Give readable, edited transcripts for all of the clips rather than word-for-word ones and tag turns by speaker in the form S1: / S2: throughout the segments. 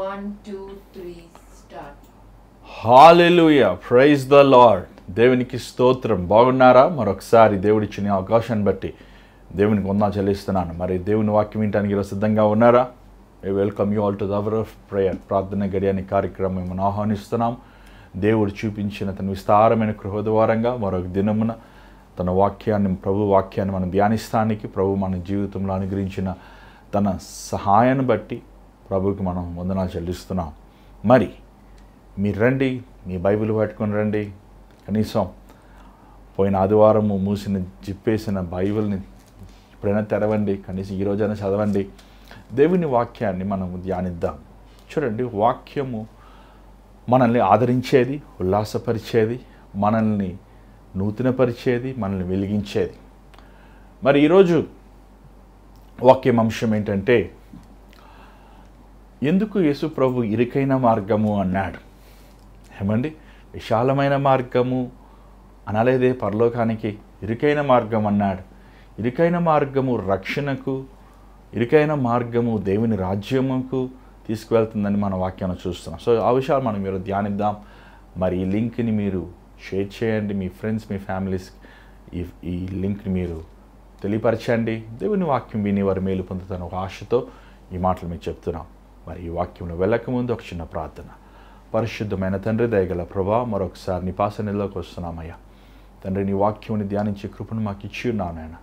S1: 1, 2, 3, start.
S2: Hallelujah, praise the lord. దేవునికి స్తోత్రం. బాగున్నారా? మరొకసారి దేవుడిచ్చిన అవకాశాన్ని బట్టి దేవునికి వందనాలు చెల్లిస్తున్నాను. మరి దేవుని వాక్యం వినడానికి ఈరోజు సిద్ధంగా ఉన్నారా? I welcome you all to the hour of prayer. ప్రార్థన గడి అనే కార్యక్రమం మనం ఆహ్వానిస్తున్నాం. దేవుడు చూపించిన తన విస్తారమైన కృప ద్వారంగా మరొక దినమున తన వాక్యాన్ని, ప్రభు వాక్యాన్ని మనం ధ్యానిస్తానికి ప్రభు మన జీవితంలో అనుగ్రహించిన తన సహాయాన్ని బట్టి ప్రభుకి మనం వందనాలు చెల్లిస్తున్నాం. మరి మీరు రండి, మీ బైబిల్ పట్టుకొని రండి. కనీసం పోయిన ఆదివారము మూసిన జిప్పేసిన బైబిల్ని ఎప్పుడైనా తెరవండి, కనీసం ఈరోజైనా చదవండి. దేవుని వాక్యాన్ని మనం ధ్యానిద్దాం. చూడండి, వాక్యము మనల్ని ఆదరించేది, ఉల్లాసపరిచేది, మనల్ని నూతనపరిచేది, మనల్ని వెలిగించేది. మరి ఈరోజు వాక్యం అంశం ఏంటంటే, ఎందుకు యేసు ప్రభు ఇరుకైన మార్గము అన్నాడు? ఏమండి, విశాలమైన మార్గము అనలేదే పరలోకానికి, ఇరుకైన మార్గం అన్నాడు. ఇరుకైన మార్గము రక్షణకు, ఇరుకైన మార్గము దేవుని రాజ్యముకు తీసుకువెళ్తుందని మన వాక్యాన్ని చూస్తున్నాం. సో ఆ విషయాలు మనం మీరు ధ్యానిద్దాం. మరి ఈ లింక్ని మీరు షేర్ చేయండి, మీ ఫ్రెండ్స్, మీ ఫ్యామిలీస్ ఈ లింక్ని మీరు తెలియపరచండి. దేవుని వాక్యం విని వారు మేలు పొందుతున్న ఒక ఆశతో ఈ మాటలు మీకు చెప్తున్నాం. మరి ఈ వాక్యంలో వెళ్ళకముందు ఒక చిన్న ప్రార్థన. పరిశుద్ధమైన తండ్రి, దయగల ప్రభా, మరొకసారి నీ పాసనలోకి వస్తున్నామయ్యా. తండ్రి, నీ వాక్యముని ధ్యానించే కృపను మాకు ఇచ్చి ఉన్నావు నాయన.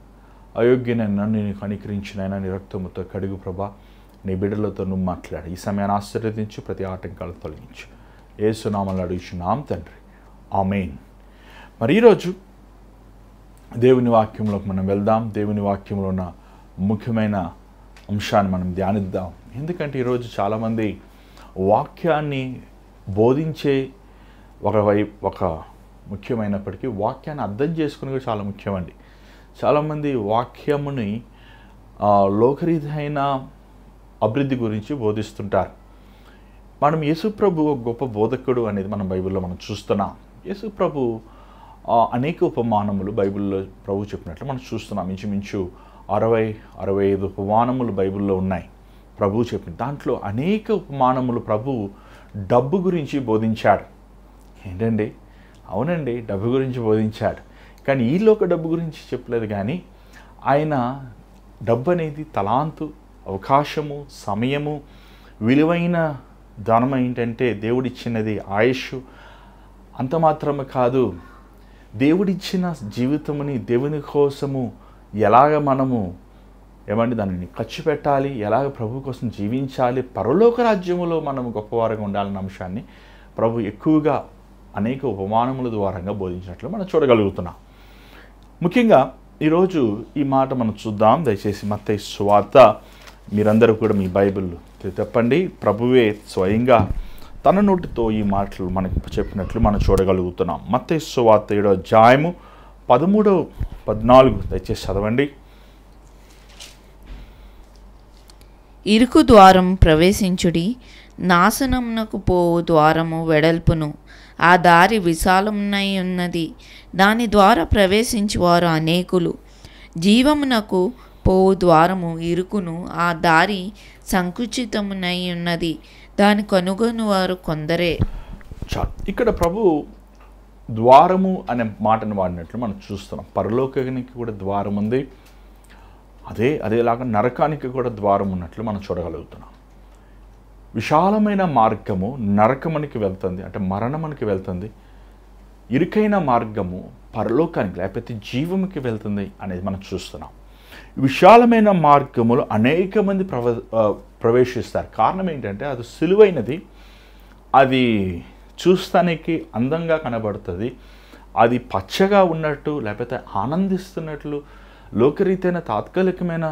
S2: అయోగ్యనైనా నన్ను నేను కనికరించినైనా నీ రక్తముతో కడుగు ప్రభా. నీ బిడ్డలతో నువ్వు మాట్లాడు. ఈ సమయాన్ని ఆశీర్వదించు, ప్రతి ఆటంకాలు తొలగించు. యేసునామములో అడుగుచున్నాం తండ్రి, ఆమేన్. మరి ఈరోజు దేవుని వాక్యంలోకి మనం వెళ్దాం. దేవుని వాక్యంలో ఉన్న ముఖ్యమైన అంశాన్ని మనం ధ్యానిద్దాం. ఎందుకంటే ఈరోజు చాలామంది వాక్యాన్ని బోధించే ఒక ముఖ్యమైనప్పటికీ వాక్యాన్ని అర్థం చేసుకుని కూడా చాలా ముఖ్యమండి. చాలామంది వాక్యముని లోకరీతైన అభివృద్ధి గురించి బోధిస్తుంటారు. మనం యేసుప్రభు ఒక గొప్ప బోధకుడు అనేది మనం బైబిల్లో మనం చూస్తున్నాం. యేసుప్రభు అనేక ఉపమానములు బైబిల్లో ప్రభు చెప్పినట్లు మనం చూస్తున్నాం. ఇంచుమించు 60-65 ఉపమానములు బైబిల్లో ఉన్నాయి ప్రభు చెప్పిన. దాంట్లో అనేక ఉపమానములు ప్రభు డబ్బు గురించి బోధించాడు. ఏంటండి? అవునండి, డబ్బు గురించి బోధించాడు. కానీ ఈ లోక డబ్బు గురించి చెప్పలేదు. కానీ ఆయన డబ్బు అనేది తలాంతు, అవకాశము, సమయము, విలువైన ధనం ఏంటంటే దేవుడిచ్చినది ఆయుష్. అంత మాత్రమే కాదు, దేవుడిచ్చిన జీవితముని దేవుని కోసము ఎలాగ మనము దానిని ఖర్చు పెట్టాలి, ఎలాగ ప్రభు కోసం జీవించాలి, పరలోక రాజ్యములో మనము గొప్పవారుగా ఉండాలన్న అంశాన్ని ప్రభు ఎక్కువగా అనేక ఉపమానముల ద్వారంగా బోధించినట్లు మనం చూడగలుగుతున్నాం. ముఖ్యంగా ఈరోజు ఈ మాట మనం చూద్దాం. దయచేసి మత్తయి సువార్త మీరందరూ కూడా మీ బైబిల్ తెప్పండి. ప్రభువే స్వయంగా తన నోటితో ఈ మాటలు మనకు చెప్పినట్లు మనం చూడగలుగుతున్నాం. మత్తయి సువార్త 7వ అధ్యాయము 13-14 దయచేసి చదవండి.
S3: ఇరుకు ద్వారం ప్రవేశించుడి, నాశనమునకు పోవు ద్వారము వెడల్పును, ఆ దారి విశాలమునై ఉన్నది, దాని ద్వారా ప్రవేశించువారు అనేకులు. జీవమునకు పోవు ద్వారము ఇరుకును, ఆ దారి సంకుచితమునై ఉన్నది, దాని కనుగొని వారు కొందరే.
S2: ఇక్కడ ప్రభు ద్వారము అనే మాటను వాడినట్లు మనం చూస్తున్నాం. పరలోకానికి కూడా ద్వారం ఉంది, అదేలాగా నరకానికి కూడా ద్వారం ఉన్నట్లు మనం చూడగలుగుతున్నాం. విశాలమైన మార్గము నరకమునికి వెళ్తుంది, అంటే మరణమునికి వెళ్తుంది. ఇరుకైన మార్గము పరలోకానికి లేకపోతే జీవముకి వెళ్తుంది అనేది మనం చూస్తున్నాం. విశాలమైన మార్గములు అనేక మంది ప్రవేశిస్తారు. కారణం ఏంటంటే అది సులువైనది, అది చూస్తానికి అందంగా కనబడుతుంది, అది పచ్చగా ఉన్నట్టు లేకపోతే ఆనందిస్తున్నట్లు, లోకరీతైన తాత్కాలికమైన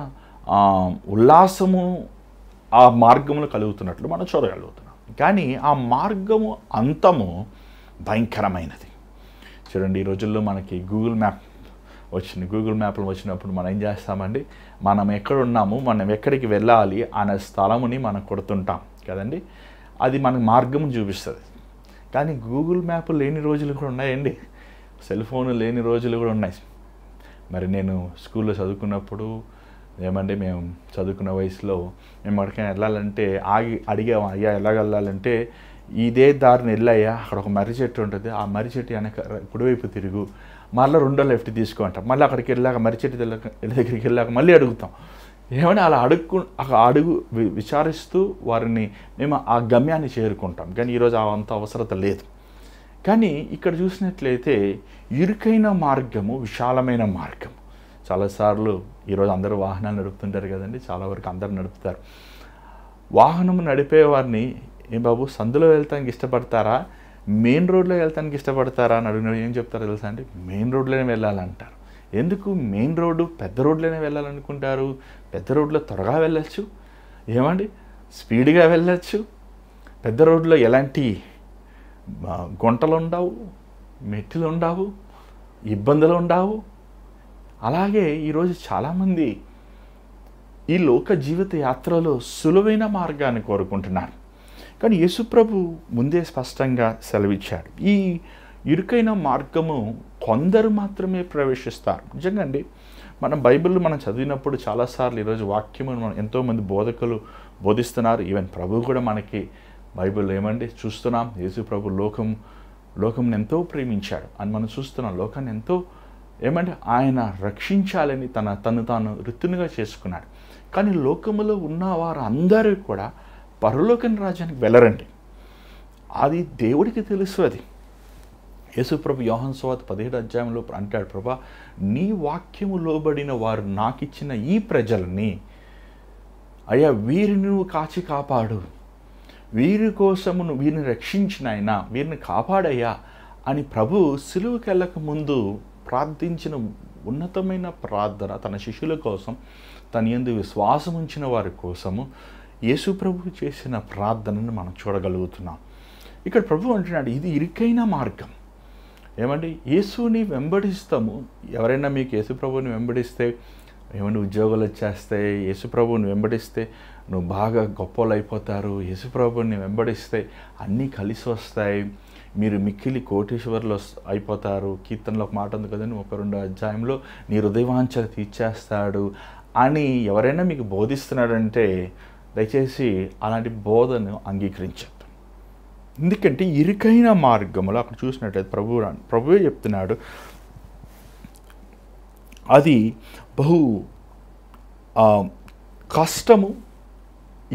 S2: ఉల్లాసము ఆ మార్గములు కలుగుతున్నట్లు మనం చూడగలుగుతున్నాం. కానీ ఆ మార్గము అంతము భయంకరమైనది. చూడండి, ఈ రోజుల్లో మనకి గూగుల్ మ్యాప్లు వచ్చినప్పుడు మనం ఏం చేస్తామండి, మనం ఎక్కడున్నాము, మనం ఎక్కడికి వెళ్ళాలి అనే స్థలముని మనం కొడుతుంటాం కదండి. అది మనకు మార్గం చూపిస్తుంది. కానీ గూగుల్ మ్యాప్ లేని రోజులు కూడా ఉన్నాయండి, సెల్ ఫోన్ లేని రోజులు కూడా ఉన్నాయి. మరి నేను స్కూల్లో చదువుకున్నప్పుడు ఏమంటే మేము చదువుకున్న వయసులో మేము ఎక్కడికైనా వెళ్ళాలంటే అడిగాము, అయ్యా ఎలాగ వెళ్ళాలంటే ఇదే దారిని వెళ్ళాయా, అక్కడ ఒక మర్రి చెట్టు ఉంటుంది, ఆ మర్రి చెట్టు వెనక కుడివైపు తిరుగు, మళ్ళీ రెండో లెఫ్ట్ తీసుకుంటాం, మళ్ళీ అక్కడికి వెళ్ళాక మర్రి చెట్టు దగ్గరికి వెళ్ళాక మళ్ళీ అడుగుతాం. ఏమని అలా అడుగు విచారిస్తూ వారిని మేము ఆ గమ్యాన్ని చేరుకుంటాం. కానీ ఈరోజు అంత అవసరత లేదు. కానీ ఇక్కడ చూసినట్లయితే ఇరుకైన మార్గము, విశాలమైన మార్గం. చాలాసార్లు ఈరోజు అందరూ వాహనాలు నడుపుతుంటారు కదండి, చాలా వరకు అందరూ నడుపుతారు. వాహనం నడిపేవారిని ఏం బాబు సందులో వెళ్తానికి ఇష్టపడతారా, మెయిన్ రోడ్లో వెళ్తానికి ఇష్టపడతారా అని అడిగిన ఏం చెప్తారో తెలుసా అండి, మెయిన్ రోడ్లోనే వెళ్ళాలంటారు. ఎందుకు మెయిన్ రోడ్డు పెద్ద రోడ్లోనే వెళ్ళాలనుకుంటారు? పెద్ద రోడ్లో త్వరగా వెళ్ళచ్చు, ఏమండి స్పీడ్గా వెళ్ళచ్చు. పెద్ద రోడ్లో ఎలాంటి గుంటలు ఉండవు, మెట్లు ఉండవు, ఇబ్బందులు ఉండవు. అలాగే ఈరోజు చాలామంది ఈ లోక జీవిత యాత్రలో సులువైన మార్గాన్ని కోరుకుంటున్నారు. కానీ యేసుప్రభు ముందే స్పష్టంగా సెలవిచ్చాడు, ఈ ఇరుకైన మార్గము కొందరు మాత్రమే ప్రవేశిస్తారు. నిజంగా అండి, మనం బైబిల్ మనం చదివినప్పుడు చాలాసార్లు ఈరోజు వాక్యమును మనం ఎంతోమంది బోధకులు బోధిస్తున్నారు. ఈవెన్ ప్రభు కూడా మనకి బైబిల్ ఏమండి చూస్తున్నాం, యేసు ప్రభు లోకంని ఎంతో ప్రేమించాడు అని మనం చూస్తున్నాం. లోకాన్ని ఎంతో ఏమంటే ఆయన రక్షించాలని తను తాను రితునిగా చేసుకున్నాడు. కానీ లోకములో ఉన్న వారు అందరూ కూడా పరలోకం రాజ్యానికి వెళ్ళరండి. అది దేవుడికి తెలుసు. అది యేసుప్రభు యోహాను సువార్త 17వ అధ్యాయంలో అంటాడు, ప్రభా నీ వాక్యము లోబడిన వారు నాకు ఇచ్చిన ఈ ప్రజలని అయ్యా వీరిని నువ్వు కాచి కాపాడు, వీరి కోసము నువ్వు వీరిని రక్షించిన అయినా వీరిని కాపాడయ్యా అని ప్రభు సిలువకి వెళ్ళక ముందు ప్రార్థించిన ఉన్నతమైన ప్రార్థన తన శిష్యుల కోసం, తన యందు విశ్వాసం ఉంచిన వారి కోసము యేసు ప్రభు చేసిన ప్రార్థనను మనం చూడగలుగుతున్నాం. ఇక్కడ ప్రభు అంటున్నాడు, ఇది ఇరుకైన మార్గం. ఏమండి యేసుని వెంబడిస్తాము. ఎవరైనా మీకు యేసు ప్రభువుని వెంబడిస్తే ఏమంటే ఉద్యోగాలు వచ్చేస్తాయి, యేసు ప్రభువుని వెంబడిస్తే నువ్వు బాగా గొప్పలు అయిపోతారు, యేసు ప్రభువుని వెంబడిస్తే అన్నీ కలిసి వస్తాయి, మీరు మిక్కిలి కోటీశ్వర్లు అయిపోతారు, కీర్తనలో ఒక మాట ఉంది కదండి 32వ అధ్యాయంలో నీ హృదయవాంఛలు తీర్చేస్తాడు అని ఎవరైనా మీకు బోధిస్తున్నాడంటే దయచేసి అలాంటి బోధను అంగీకరించద్దు. ఎందుకంటే ఇరుకైన మార్గంలో అక్కడ చూసినట్లయితే ప్రభువే చెప్తున్నాడు, అది బహు కష్టము,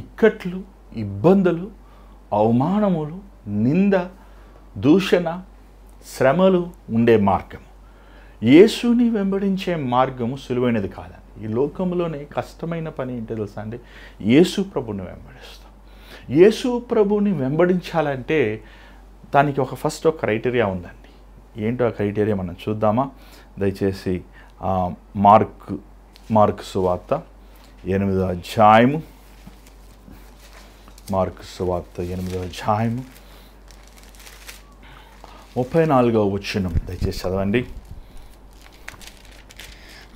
S2: ఇక్కట్లు, ఇబ్బందులు, అవమానములు, నింద, దూషణ, శ్రమలు ఉండే మార్గము. యేసుని వెంబడించే మార్గము సులువైనది కాదండి. ఈ లోకంలోనే కష్టమైన పని ఏంటో తెలుసా అండి, యేసు ప్రభుని వెంబడిస్తాం. యేసు ప్రభుని వెంబడించాలంటే దానికి ఫస్ట్ ఒక క్రైటీరియా ఉందండి. ఏంటో ఆ క్రైటీరియా మనం చూద్దామా? దయచేసి మార్కు సువార్త 8వ అధ్యాయము, మార్కు సువార్త 8వ అధ్యాయము 34వ వచనం దయచేసి చదవండి.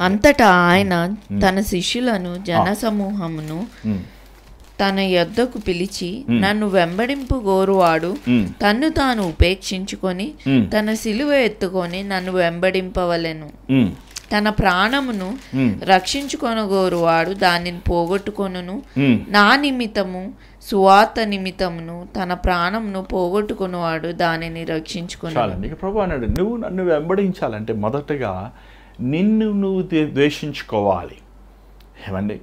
S3: అంతటా ఆయన తన శిష్యులను జనసమూహమును తన యొద్దకు పిలిచి, నన్ను వెంబడింపు గోరువాడు తన్ను తాను ఉపేక్షించుకొని తన సిలువ ఎత్తుకొని నన్ను వెంబడింపవలెను. తన ప్రాణమును రక్షించుకొనగోరువాడు దానిని పోగొట్టుకొనును. నా నిమిత్తము సువార్త నిమిత్తమును తన ప్రాణమును పోగొట్టుకున్నవాడు దానిని రక్షించుకొను.
S2: ప్రభు అన్నాడు, నువ్వు నన్ను వెంబడించాలంటే మొదటగా నిన్ను నువ్వు ద్వేషించుకోవాలి. ఏమండి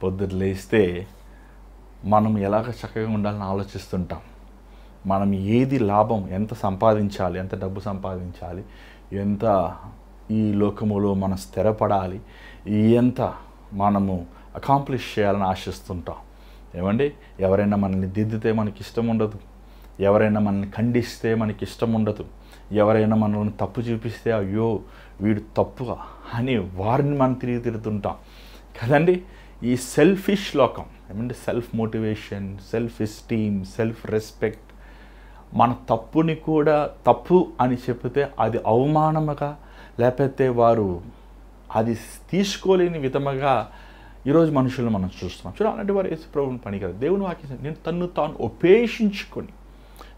S2: పొద్దుట లేస్తే మనం ఎలాగ చక్కగా ఉండాలని ఆలోచిస్తుంటాం. మనం ఏది లాభం, ఎంత సంపాదించాలి, ఎంత డబ్బు సంపాదించాలి, ఎంత ఈ లోకములో మనం స్థిరపడాలి, ఎంత మనము అకాంప్లిష్ చేయాలని ఆశిస్తుంటాం. ఏమండి ఎవరైనా మనల్ని దిద్దితే మనకి ఇష్టం ఉండదు, ఎవరైనా మనల్ని ఖండిస్తే మనకి ఇష్టం ఉండదు, ఎవరైనా మనల్ని తప్పు చూపిస్తే అయ్యో వీడు తప్పు అని వారిని మనం తిరుగుతుంటాం కదండి. ఈ సెల్ఫిష్ లోకం ఏమంటే self motivation, self esteem, self respect, మన తప్పుని కూడా తప్పు అని చెప్తే అది అవమానముగా, లేకపోతే వారు అది తీసుకోలేని విధముగా ఈరోజు మనుషులను మనం చూస్తున్నాం. చూడ అలాంటి వారు యేసు ప్రభువుని పని కదా. దేవుని వాక్యం నేను తన్ను తాను ఉపేక్షించుకొని,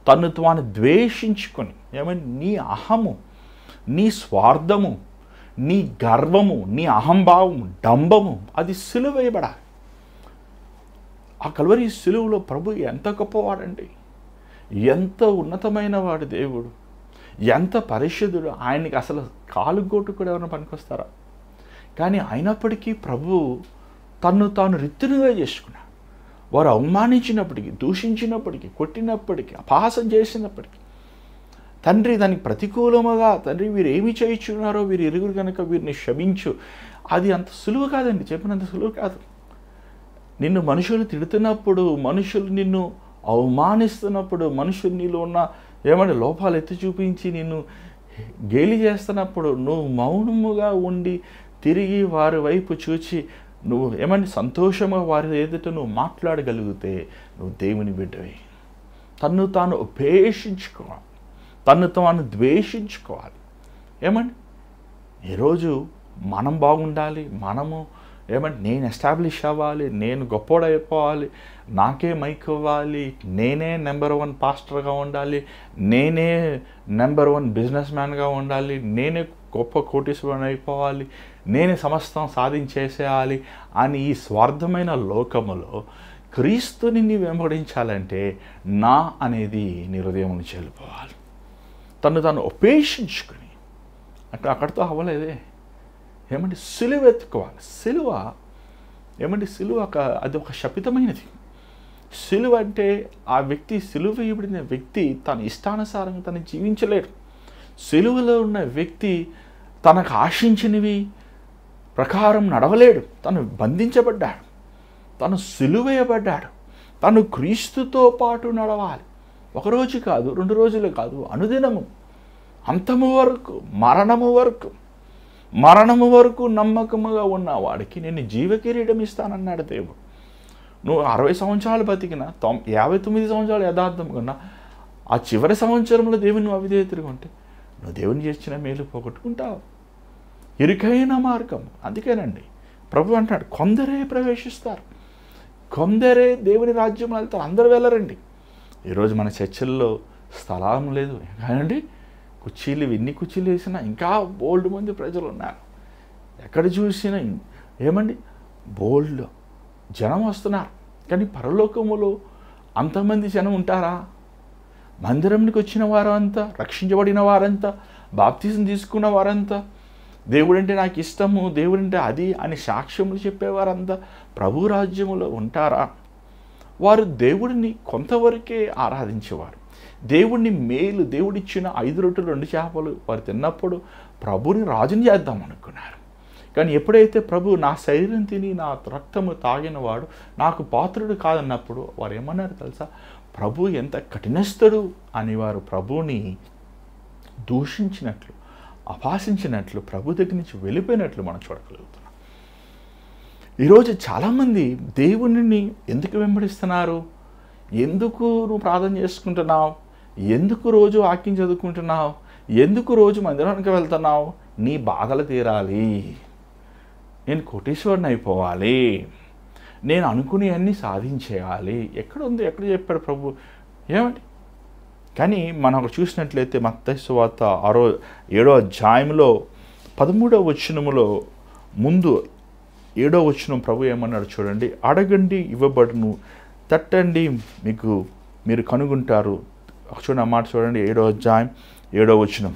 S2: తన్ను తాను ద్వేషించుకొని, ఏమంటే నీ అహము, నీ స్వార్థము, నీ గర్వము, నీ అహంభావము, డంబము అది సిలువ వేయబడాలి. ఆ కల్వరి సిలువలో ప్రభు ఎంత గొప్పవాడండి, ఎంత ఉన్నతమైన వాడు దేవుడు, ఎంత పరిశుద్ధుడు. ఆయనకి అసలు కాలుగోటు కూడా ఎవరైనా పనికొస్తారా? కానీ అయినప్పటికీ ప్రభు తన్ను తాను రిత్తునిగా చేసుకున్నాడు. వారు అవమానించినప్పటికీ, దూషించినప్పటికీ, కొట్టినప్పటికీ, అపహాసం చేసినప్పటికీ, తండ్రి దానికి ప్రతికూలముగా, తండ్రి వీరు ఏమి చేయించున్నారో వీరు ఎరుగురు కనుక వీరిని క్షమించు. అది అంత సులువు కాదండి, చెప్పినంత సులువు కాదు. నిన్ను మనుషులు తిడుతున్నప్పుడు, మనుషులు నిన్ను అవమానిస్తున్నప్పుడు, మనుషులు నీలో ఉన్న ఏమంటే లోపాలు ఎత్తి చూపించి నిన్ను గేలి చేస్తున్నప్పుడు నువ్వు మౌనముగా ఉండి తిరిగి వారి వైపు చూచి నువ్వు ఏమంటే సంతోషంగా వారి ఎదుట నువ్వు మాట్లాడగలిగితే నువ్వు దేవుని బిడ్డవి. తన్ను తాను ఉపేక్షించుకోవాలి, తన్ను తాను ద్వేషించుకోవాలి. ఏమండి ఈరోజు మనం బాగుండాలి, మనము ఏమంటే నేను ఎస్టాబ్లిష్ అవ్వాలి, నేను గొప్పోడైపోవాలి, నాకే మైక్ ఇవ్వాలి, నేనే నెంబర్ 1 పాస్టర్గా ఉండాలి, నేనే నెంబర్ 1 బిజినెస్ మ్యాన్గా ఉండాలి, నేనే గొప్ప కోటీశ్వరుని అయిపోవాలి, నేనే సమస్తం సాధించేసేయాలి అని ఈ స్వార్థమైన లోకములో క్రీస్తుని నీ వెంబడించాలంటే నా అనేది నీ హృదయం నుంచి వెళ్ళిపోవాలి. తను తాను ఉపేక్షించుకుని అక్కడితో అవ్వలేదే. ఏమంటే సిలువ ఎత్తుకోవాలి. సిలువ ఏమంటే సిలువ అది ఒక శపితమైనది. సిలువ అంటే ఆ వ్యక్తి, సిలువ వేయబడిన వ్యక్తి తన ఇష్టానుసారంగా తను జీవించలేడు. సిలువలో ఉన్న వ్యక్తి తనకు ఆశించినవి ప్రకారం నడవలేడు. తను బంధించబడ్డాడు, తను సిలువేయబడ్డాడు. తను క్రీస్తుతో పాటు నడవాలి. ఒకరోజు కాదు, 2 రోజులు కాదు, అనుదినము, అంతము వరకు, మరణము వరకు నమ్మకముగా ఉన్న వాడికి నేను జీవకిరీటం ఇస్తానన్నాడు దేవుడు. నువ్వు 60 సంవత్సరాలు బతికినా, 59 సంవత్సరాలు యథార్థంగా ఉన్నా, ఆ చివరి సంవత్సరంలో దేవుని అవిధేయతగా ఉంటే నువ్వు దేవుని చేసిన మేలు పోగొట్టుకుంటావు. ఇరుకైన మార్గం. అందుకేనండి ప్రభు అంటాడు, కొందరే ప్రవేశిస్తారు, కొందరే దేవుని రాజ్యం వెళ్తారు, అందరూ వెళ్ళరండి. ఈరోజు మన చర్చల్లో స్థలం లేదు కానండి, కుర్చీలు ఎన్ని కుర్చీలు వేసినా ఇంకా బోల్డ్ మంది ప్రజలు ఉన్నారు. ఎక్కడ చూసినా ఏమండి బోల్డ్ జనం వస్తున్నారు. కానీ పరలోకములో అంతమంది జనం ఉంటారా? మందిరంకి వచ్చిన వారంతా, రక్షించబడిన వారంతా, బాప్తిజం తీసుకున్న వారంతా, దేవుడంటే నాకు ఇష్టము, దేవుడంటే అది అని సాక్ష్యములు చెప్పేవారంతా ప్రభు రాజ్యములో ఉంటారా? వారు దేవుడిని కొంతవరకే ఆరాధించేవారు. దేవుడిని మేలు, దేవుడిచ్చిన 5 రొట్టెలు 2 చేపలు వారు తిన్నప్పుడు ప్రభుని రాజుని చేద్దాం అనుకున్నారు. కానీ ఎప్పుడైతే ప్రభు నా శరీరం తిని నా రక్తము తాగినవాడు నాకు పాత్రుడు కాదన్నప్పుడు వారు ఏమన్నారు తెలుసా? ప్రభు ఎంత కఠినస్తుడు అని వారు ప్రభుని దూషించినట్లు, అపహాసించినట్లు, ప్రభు దగ్గర నుంచి వెళ్ళిపోయినట్లు మనం చూడగలుగుతున్నాం. ఈరోజు చాలామంది దేవుని ఎందుకు వెంబడిస్తున్నారు? ఎందుకు నువ్వు ప్రార్థన చేసుకుంటున్నావు? ఎందుకు రోజు వాక్యం చదువుకుంటున్నావు? ఎందుకు రోజు మందిరానికి వెళ్తున్నావు? నీ బాధలు తీరాలి, నేను కోటీశ్వరుని అయిపోవాలి, నేను అనుకునేవన్నీ సాధించేయాలి. ఎక్కడుంది? ఎక్కడ చెప్పాడు ప్రభు? ఏమండి? కానీ మనం అక్కడ చూసినట్లయితే మత్తయి సువార్త 7వ అధ్యాయంలో 13వ వచనములో ముందు 7వ వచనం ప్రభు ఏమన్నాడు చూడండి. అడగండి ఇవ్వబడును, తట్టండి మీరు కనుగొంటారు. చూడండి ఆ మాట చూడండి, 7వ అధ్యాయం 7వ వచనం.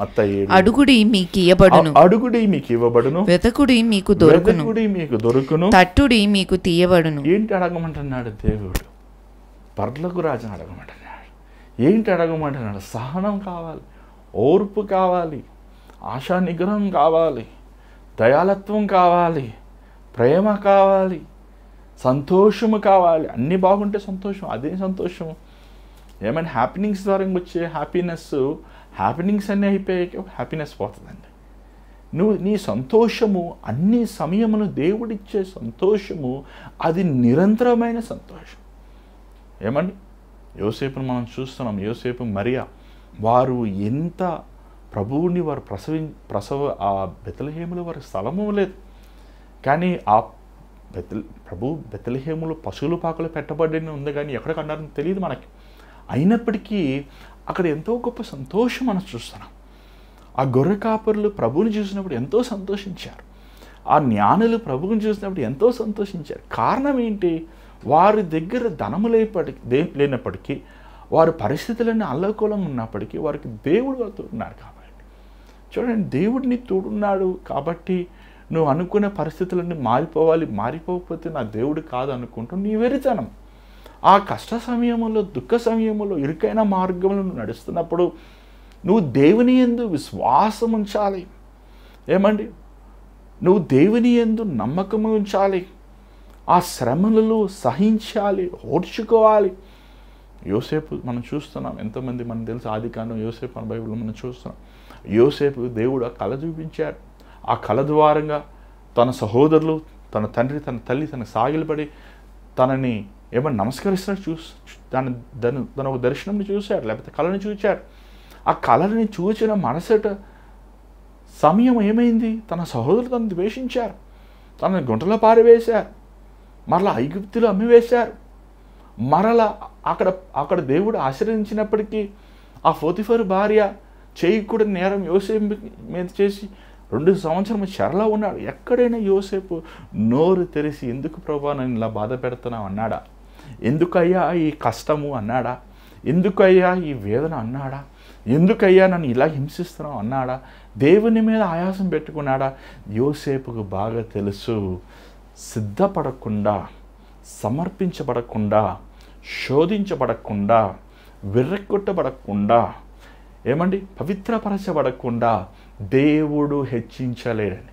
S2: మత్తయి 7.
S3: అడుగుడి మీకు ఇయ్యబడును,
S2: అడుగుడి మీకు ఇవ్వబడును,
S3: వెతకుడి మీకు దొరుకును, తట్టుడి మీకు తీయబడును.
S2: ఏంటి అడగమంటున్నాడు దేవుడు? పర్లకు రాజుని అడగమంటున్నాడు. ఏంటి అడగమంటున్నాడు? సహనం కావాలి, ఓర్పు కావాలి, ఆశా నిగ్రహం కావాలి, దయాలత్వం కావాలి, ప్రేమ కావాలి, సంతోషము కావాలి. అన్నీ బాగుంటే సంతోషం. అదే సంతోషము. ఏమైనా హ్యాపీనింగ్స్ ద్వారా వచ్చే హ్యాపీనింగ్స్ అన్నీ అయిపోయాక హ్యాపీనెస్ పోతుందండి. నీ సంతోషము అన్ని సమయములు దేవుడిచ్చే సంతోషము, అది నిరంతరమైన సంతోషం. ఏమండి యోసేపును మనం చూస్తున్నాం. యోసేపు మరియా వారు ఎంత ప్రభువుని వారు ఆ బెత్లెహేములో వారి స్థలము లేదు. కానీ ఆ బెత్లెహేములో పశువుల పాకలు పెట్టబడి ఉంది, కానీ ఎక్కడ కన్నారని తెలియదు మనకి. అయినప్పటికీ అక్కడ ఎంతో గొప్ప సంతోషం మనం చూస్తున్నాం. ఆ గొర్రె కాపరులు ప్రభువుని చూసినప్పుడు ఎంతో సంతోషించారు. ఆ జ్ఞానులు ప్రభువుని చూసినప్పుడు ఎంతో సంతోషించారు. కారణం ఏంటి? వారి దగ్గర ధనము లేనప్పటికీ, వారి పరిస్థితులన్నీ అల్లకూలంగా ఉన్నప్పటికీ వారికి దేవుడు వారితో ఉన్నాడు కాబట్టి. చూడండి, దేవుడిని తోడున్నాడు కాబట్టి నువ్వు అనుకునే పరిస్థితులన్నీ మారిపోకపోతే నా దేవుడు కాదు అనుకుంటూ నీ వెరితనం. ఆ కష్ట సమయంలో, దుఃఖ సమయంలో, ఇరుకైన మార్గంలో నువ్వు నడుస్తున్నప్పుడు నువ్వు దేవుని యందు విశ్వాసం ఉంచాలి. ఏమండి, నువ్వు దేవుని యందు నమ్మకం ఉంచాలి. ఆ శ్రమలను సహించాలి, ఓర్చుకోవాలి. యోసేపు మనం చూస్తున్నాం, ఎంతోమంది మనకు తెలుసు, ఆదికాండం యోసేపు మన బైబిల్లో మనం చూస్తున్నాం. యోసేపు దేవుడు ఆ కళ చూపించాడు. ఆ కళ ద్వారంగా తన సహోదరులు, తన తండ్రి, తన తల్లి తనకు సాగిలపడి తనని ఏమన్నా నమస్కరిస్తున్నట్టు తన ఒక దర్శనంని చూశాడు, లేకపోతే కళని చూశాడు. ఆ కళని చూచిన మనసట సమయం ఏమైంది? తన సహోదరులు తనను ద్వేషించారు, తనని గుంటలో పారివేశారు, మరలా ఐగుప్తులు అమ్మివేశారు. మరలా అక్కడ దేవుడు ఆశీర్వదించినప్పటికీ ఆ పోతిఫరు భార్య చేయకూడని నేరం యోసేపు మీద చేసి 2 సంవత్సరం చెరలో ఉన్నాడు. ఎక్కడైనా యోసేపు నోరు తెరిచి ఎందుకు ప్రభా నన్ను ఇలా బాధ పెడుతున్నావు అన్నాడా? ఎందుకయ్యా ఈ కష్టము అన్నాడా? ఎందుకయ్యా ఈ వేదన అన్నాడా? ఎందుకయ్యా నన్ను ఇలా హింసిస్తున్నావు అన్నాడా? దేవుని మీద ఆయాసం పెట్టుకున్నాడా? యోసేపుకు బాగా తెలుసు, సిద్ధపడకుండా, సమర్పించబడకుండా, శోధించబడకుండా, విర్రెక్కొట్టబడకుండా, ఏమండి పవిత్రపరచబడకుండా దేవుడు హెచ్చించలేడని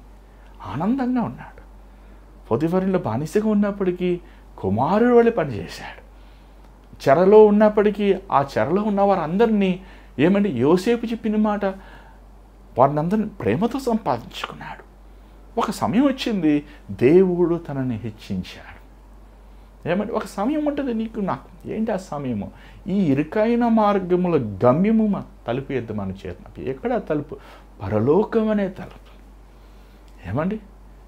S2: ఆనందంగా ఉన్నాడు. పొతిఫరులో బానిసగా ఉన్నప్పటికీ కుమారుడు వలె పనిచేశాడు. చెరలో ఉన్నప్పటికీ ఆ చెరలో ఉన్న వారందరినీ ఏమండి యోసేపు చెప్పిన మాట వారినందరినీ ప్రేమతో సంపాదించుకున్నాడు. ఒక సమయం వచ్చింది, దేవుడు తనని హెచ్చించాడు. ఏమంటే ఒక సమయం ఉంటుంది నీకు నాకు. ఏంటి ఆ సమయము? ఈ ఇరుకైన మార్గముల గమ్యము తలుపు ఎద్దామని చేరినప్పుడు ఎక్కడ తలుపు? పరలోకం అనే తలుపు. ఏమండి,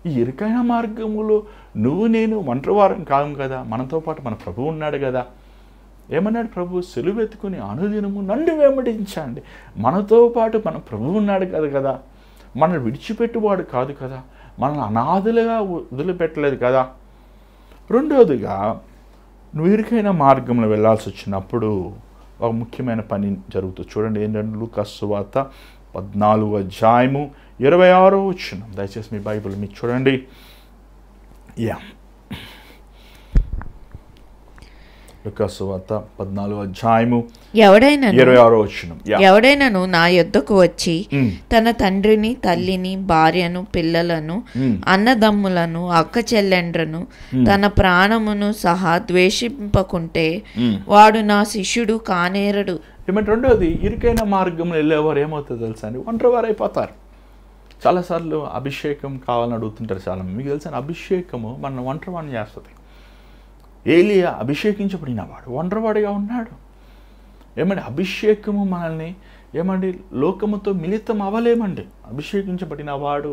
S2: ఈ ఇరుకైన మార్గములో నువ్వు నేను ఒంటరివారం కాదు కదా, మనతో పాటు మన ప్రభువు ఉన్నాడు కదా. ఏమన్నాడు ప్రభు? సెలువెత్తుకుని అనుదినము నన్ను వెంబడించండి. మనతో పాటు మన ప్రభువు ఉన్నాడు కదా, మనల్ని విడిచిపెట్టువాడు కాదు కదా, మనల్ని అనాథులుగా వదిలిపెట్టలేదు కదా. రెండవదిగా, నువ్వు ఇరుకైన మార్గంలో వెళ్ళాల్సి వచ్చినప్పుడు ఒక ముఖ్యమైన పని జరుగుతుంది. చూడండి, ఏంటంటే లూకా సువార్త 14:26. దయచేసి మీ బైబిల్ మీకు చూడండి. లూకా సువార్త 14:26.
S3: ఎవడైనను నా యొద్దకు వచ్చి తన తండ్రిని, తల్లిని, భార్యను, పిల్లలను, అన్నదమ్ములను, అక్క చెల్లెండ్రను, తన ప్రాణమును సహా ద్వేషింపకుంటే వాడు నా శిష్యుడు కానేరడు.
S2: ఏమంటే రెండవది, ఇరుకైన మార్గంలో వెళ్ళేవారు ఏమవుతుందో తెలుసా అండి? ఒంటరివారు అయిపోతారు. చాలాసార్లు అభిషేకం కావాలని అడుగుతుంటారు చాలా. మీకు తెలుసా, అభిషేకము మన ఒంటరివాడిని చేస్తుంది. ఏలియా అభిషేకించబడినవాడు ఒంటరివాడిగా ఉన్నాడు. ఏమండి, అభిషేకము మనల్ని ఏమండి లోకముతో మిళితం అవ్వలేమండి. అభిషేకించబడిన వాడు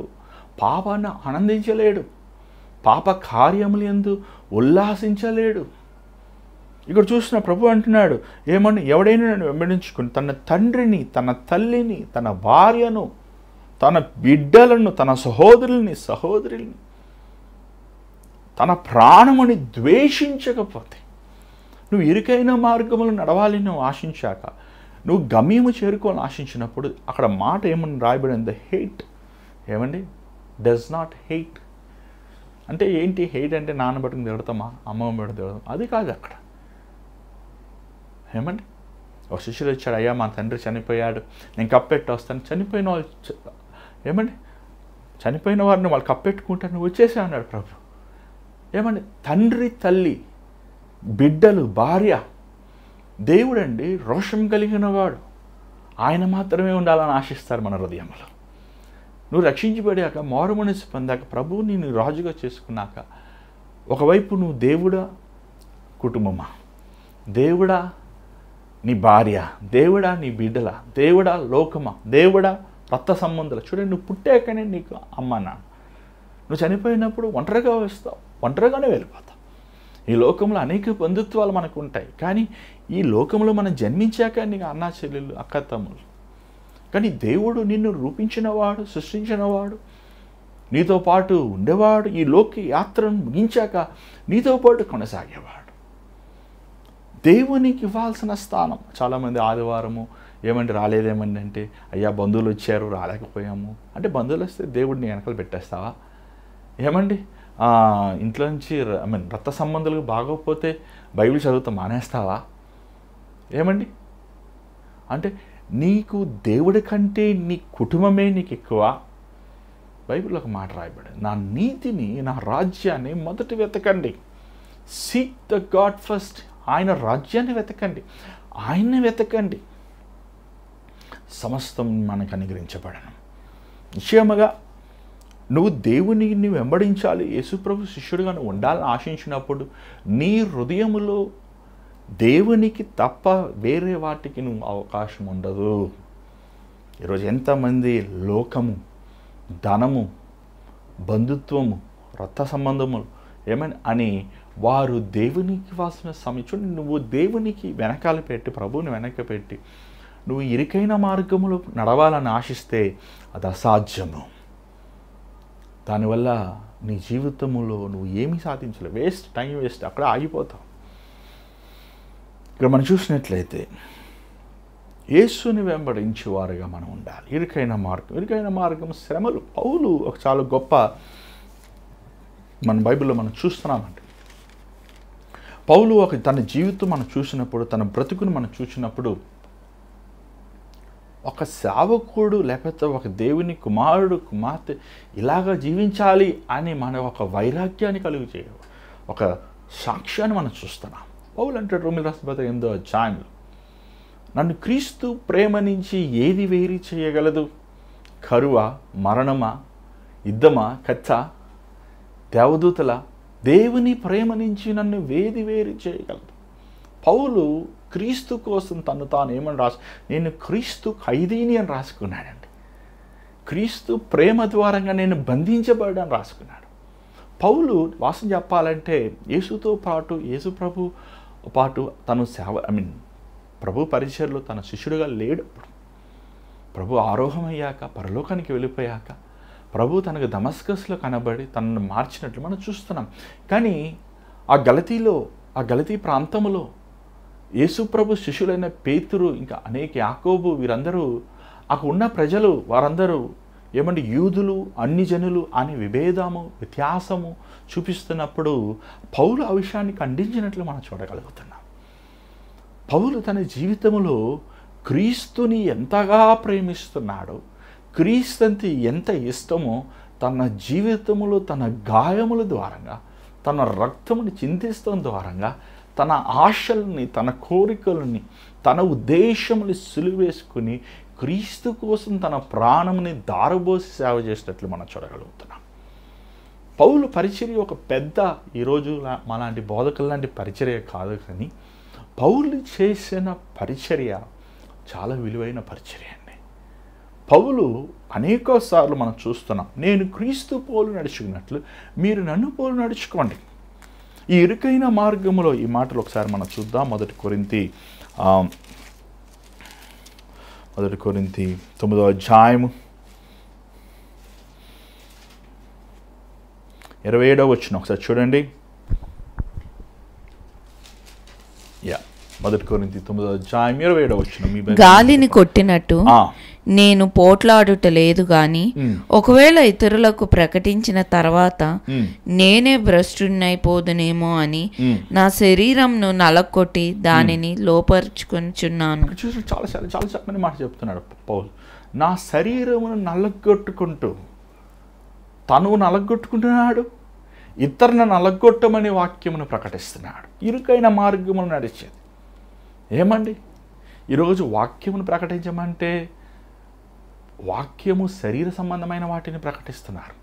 S2: పాపాన్ని ఆనందించలేడు, పాప కార్యములు యందు ఉల్లాసించలేడు. ఇక్కడ చూసిన ప్రభు అంటున్నాడు, ఏమండి, ఎవడైనా నన్ను వెంబడించుకుని తన తండ్రిని, తన తల్లిని, తన భార్యను, తన బిడ్డలను, తన సహోదరుల్ని, తన ప్రాణముని ద్వేషించకపోతే, నువ్వు ఇరుకైన మార్గములు నడవాలి నువ్వు ఆశించాక, నువ్వు గమ్యము చేరుకోవాలని ఆశించినప్పుడు అక్కడ మాట ఏమని రాయబడింది? హేట్. ఏమండి, డస్ నాట్ హేట్ అంటే ఏంటి? హేట్ అంటే నాన్న బట్టుకుని తిడతామా, అమ్మమ్మ బట్టి తిడతాం, అది కాదు అక్కడ. ఏమండి, ఒక శిష్యుడు వచ్చాడు, అయ్యా మా తండ్రి చనిపోయాడు, నేను కప్పెట్టి వస్తాను. చనిపోయిన వాళ్ళు ఏమండి, చనిపోయిన వారిని వాళ్ళు కప్పెట్టుకుంటారు, నువ్వు వచ్చేసా అన్నాడు ప్రభు. ఏమండి, తండ్రి, తల్లి, బిడ్డలు, భార్య, దేవుడండి రోషం కలిగిన వాడు. ఆయన మాత్రమే ఉండాలని ఆశిస్తారు మన హృదయంలో. నువ్వు రక్షించబడాక, మారు మనసు పొందాక, ప్రభువు నేను రాజుగా చేసుకున్నాక, ఒకవైపు నువ్వు దేవుడా కుటుంబమా, దేవుడా నీ భార్య, దేవుడా నీ బిడ్డల, దేవుడా లోకమా, దేవుడా రక్త సంబంధాలు. చూడండి, నువ్వు పుట్టాకనే నీకు అమ్మ నాన్న. నువ్వు చనిపోయినప్పుడు ఒంటరిగా వస్తావు, ఒంటరిగానే వెళ్ళిపోతావు. ఈ లోకంలో అనేక బంధుత్వాలు మనకు ఉంటాయి, కానీ ఈ లోకంలో మనం జన్మించాక నీకు అన్నా చెల్లెళ్ళు, అక్క తమ్ముళ్ళు. కానీ దేవుడు నిన్ను రూపించినవాడు, సృష్టించినవాడు, నీతో పాటు ఉండేవాడు, ఈ లోక యాత్రను ముగించాక నీతో పాటు కొనసాగేవాడు. దేవునికి ఇవ్వాల్సిన స్థానం. చాలామంది ఆదివారము ఏమంటే రాలేదేమండి అంటే, అయ్యా బంధువులు వచ్చారు రాలేకపోయాము అంటే, బంధువులు వస్తే దేవుడిని వెనకాల పెట్టేస్తావా? ఏమండి ఇంట్లో నుంచి రక్త సంబంధాలు బాగోకపోతే బైబిల్ చదువుతా మానేస్తావా? ఏమండి అంటే నీకు దేవుడి కంటే నీ కుటుంబమే నీకు ఎక్కువ. బైబిల్లో ఒక మాట రాయబడింది, నా నీతిని, నా రాజ్యాన్ని మొదట వెతకండి. Seek the God first. ఆయన రాజ్యాన్ని వెతకండి, ఆయన్ని వెతకండి, సమస్తం మనకు అనుగ్రహించబడను. నిశ్చయముగా నువ్వు దేవుని వెంబడించాలి, యేసుప్రభు శిష్యుడిగా నువ్వు ఉండాలని ఆశించినప్పుడు నీ హృదయములో దేవునికి తప్ప వేరే వాటికి నువ్వు అవకాశం ఉండదు. ఈరోజు ఎంతమంది లోకము, ధనము, బంధుత్వము, రక్త సంబంధములు ఏమని అని వారు దేవునికి ఇవ్వాల్సిన సమయం చూడండి. నువ్వు దేవునికి వెనకాల పెట్టి, ప్రభువుని వెనక పెట్టి నువ్వు ఇరుకైన మార్గములో నడవాలని ఆశిస్తే అది అసాధ్యము. దానివల్ల నీ జీవితంలో నువ్వు ఏమీ సాధించలేవు. వేస్ట్, టైం వేస్ట్, అక్కడ ఆగిపోతావు. ఇక్కడ మనం చూసినట్లయితే యేసుని వెంబడించేవారుగా మనం ఉండాలి. ఇరుకైన మార్గం శ్రమలు. పౌలు ఒక చాలా గొప్ప, మన బైబిల్లో మనం చూస్తున్నామంటే పౌలు తన జీవితం మనం చూసినప్పుడు, తన బ్రతుకును మనం చూసినప్పుడు, ఒక సేవకుడు లేకపోతే ఒక దేవుని కుమారుడు, కుమార్తె ఇలాగ జీవించాలి అని మన ఒక వైరాగ్యాన్ని కలుగు చేయ ఒక సాక్ష్యాన్ని మనం చూస్తున్నాం. పౌలు అంటే రోమీయులకు రాసిన పత్రిక 8వ అధ్యాయంలో, నన్ను క్రీస్తు ప్రేమ నుంచి ఏది వేరు చేయగలదు? కరువా, మరణమా, యుద్ధమా, కచ్చ, దేవదూతల? దేవుని ప్రేమ నుంచి నన్ను వేది వేరు చేయగలదు. పౌలు క్రీస్తు కోసం తాను ఏమని నేను క్రీస్తు ఖైదీని అని రాసుకున్నాడండి. క్రీస్తు ప్రేమ ద్వారంగా నేను బంధించబడ్డాను రాసుకున్నాడు. పౌలు వాస్తవం చెప్పాలంటే యేసుతో పాటు, యేసు ప్రభు పాటు తను ప్రభు పరిచర్లో తన శిష్యుడిగా లేడు. ప్రభు ఆరోహమయ్యాక, పరలోకానికి వెళ్ళిపోయాక ప్రభు తనకు దమస్కస్లో కనబడి తనను మార్చినట్లు మనం చూస్తున్నాం. కానీ ఆ గలతీ ప్రాంతంలో యేసుప్రభు శిష్యులైన పేతురు, ఇంకా అనేక యాకోబు, వీరందరూ అక్కడ ఉన్న ప్రజలు, వారందరూ ఏమంటే యూదులు, అన్ని జనులు అనే వ్యత్యాసము చూపిస్తున్నప్పుడు పౌలు ఆ విషయాన్ని ఖండించినట్లు మనం చూడగలుగుతున్నాం. పౌలు తన జీవితంలో క్రీస్తుని ఎంతగా ప్రేమిస్తున్నాడో, క్రీస్తుకి ఎంత ఇష్టమో తన జీవితంలో తన గాయముల ద్వారంగా, తన రక్తముని చింతిస్తాం ద్వారంగా, తన ఆశల్ని, తన కోరికలని, తన ఉద్దేశముని సిలువేసుకుని క్రీస్తు కోసం తన ప్రాణముని దారబోసి సేవ చేసినట్లు మనం చూడగలుగుతున్నాం. పౌలు పరిచర్య ఒక పెద్ద, ఈరోజు మాలాంటి బోధకుల లాంటి పరిచర్య కాదు, కానీ పౌలు చేసిన పరిచర్య చాలా విలువైన పరిచర్య అండి. పౌలు అనేకసార్లు మనం చూస్తున్నాం, నేను క్రీస్తు పోలు నడుచుకున్నట్లు మీరు నన్ను పోలు నడుచుకోండి. ఈ ఇరుకైన మార్గంలో ఈ మాటలు ఒకసారి మనం చూద్దాం. మొదటి కొరింథీ 9వ అధ్యాయము 27వ వచనం ఒకసారి చూడండి. మొదటి కొరింథీ 9వ అధ్యాయం 27వ వచనం.
S3: గాలిని కొట్టినట్టు నేను పోట్లాడుట లేదు గాని, ఒకవేళ ఇతరులకు ప్రకటించిన తర్వాత నేనే భ్రష్టునైపోదునేమో అని నా శరీరంను నలకొట్టి దానిని లోపరుచుకొనిచున్నాను.
S2: చాలా చక్కని మాట చెప్తున్నాడు పౌలు. నా శరీరమును నలగొట్టుకుంటూ, తను నలగొట్టుకుంటున్నాడు, ఇతరులను నలగొట్టమని వాక్యమును ప్రకటిస్తున్నాడు. ఇరుకైన మార్గమును నడిచేది ఏమండి? ఈరోజు వాక్యమును ప్రకటించమంటే వాక్యము శరీర సంబంధమైన వాటిని ప్రకటిస్తున్నారు,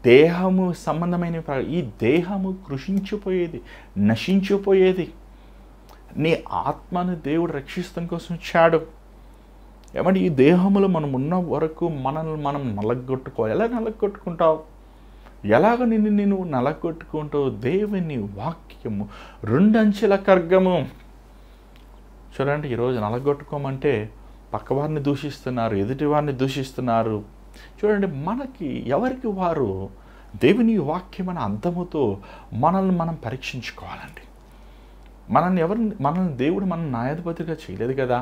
S2: దేహము సంబంధమైన. ఈ దేహము కృషించిపోయేది, నశించిపోయేది. నీ ఆత్మను దేవుడు రక్షించడం కోసం ఇచ్చాడు. ఏమంటే ఈ దేహములో మనం ఉన్న వరకు మనల్ని మనం నలగొట్టుకోవాలి. ఎలా నలగొట్టుకుంటావు? ఎలాగ నిన్ను నలగొట్టుకుంటావు? దేవుని వాక్యము 2 అంచెల ఖడ్గము. చూడండి, ఈరోజు నలగొట్టుకోమంటే పక్కవారిని దూషిస్తున్నారు, ఎదుటివారిని దూషిస్తున్నారు. చూడండి, మనకి ఎవరికి వారు దేవుని వాక్యం అనే అర్థముతో మనల్ని మనం పరీక్షించుకోవాలండి. మనల్ని దేవుడు మన న్యాయాధిపతిగా చేయలేదు కదా.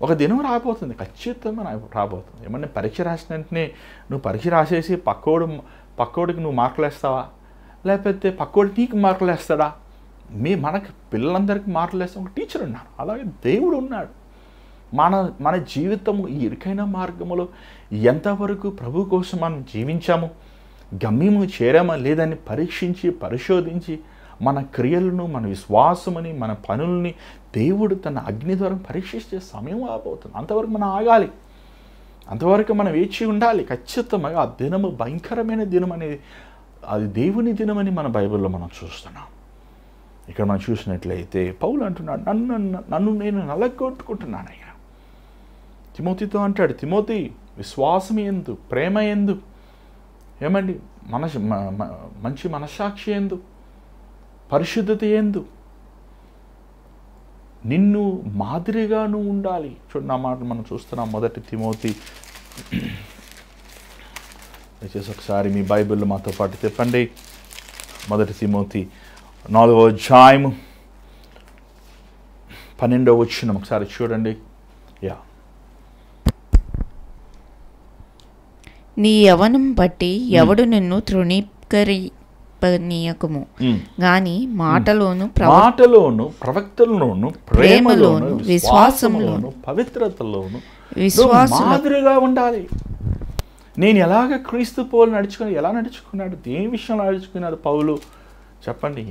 S2: ఒక దినం రాబోతుంది, ఖచ్చితంగా రాబోతుంది. ఏమన్నా పరీక్ష రాసిన వెంటనే నువ్వు పరీక్ష రాసేసి పక్కోడికి నువ్వు మార్కులు వేస్తావా, లేకపోతే పక్కోడికి నీకు మార్కులు వేస్తాడా? మనకి పిల్లలందరికీ మార్కులు వేస్తాం. ఒక టీచర్ ఉన్నాడు, అలాగే దేవుడు ఉన్నాడు. మన జీవితము ఈ ఇరుకైన మార్గములో ఎంతవరకు ప్రభు కోసం మనం జీవించాము, గమ్యము చేరామా లేదని పరీక్షించి పరిశోధించి మన క్రియలను, మన విశ్వాసమని, మన పనుల్ని దేవుడు తన అగ్ని ద్వారా పరీక్షించే సమయం రాబోతుంది. అంతవరకు మనం ఆగాలి, అంతవరకు మనం వేచి ఉండాలి. ఖచ్చితంగా ఆ దినము భయంకరమైన దినం అనేది, అది దేవుని దినమని మన బైబిల్లో మనం చూస్తున్నాం. ఇక్కడ మనం చూసినట్లయితే పౌలు అంటున్నాడు, నన్ను నేను నలగొట్టుకుంటున్నానయ్యా. తిమోతితో అంటాడు, తిమోతి విశ్వాసం ఎందు, ప్రేమ ఎందు, ఏమండి మంచి మనస్సాక్షి ఎందు, పరిశుద్ధత ఎందు నిన్ను మాదిరిగా నువ్వు ఉండాలి. చూడండి, ఆ మాట మనం చూస్తున్నాం. 1 తిమోతి, దయచేసి ఒకసారి మీ బైబిల్లో మాతో పాటు తిప్పండి. 1 తిమోతి 4వ అధ్యాయము 12వ వచనం ఒకసారి చూడండి.
S3: నీ యవనం బట్టి ఎవడు నిన్ను తృణీకరింపనీయకుము గాని మాటలోను
S2: ప్రవక్తల్లోను ప్రేమలోను విశ్వాసములోను పవిత్రతలోను మాదిరిగా ఉండాలి. నేను ఎలాగ క్రీస్తు పోలు ఎలా నడుచుకున్నాడు, దేని విషయంలో నడుచుకున్నాడు పౌలు చెప్పండి?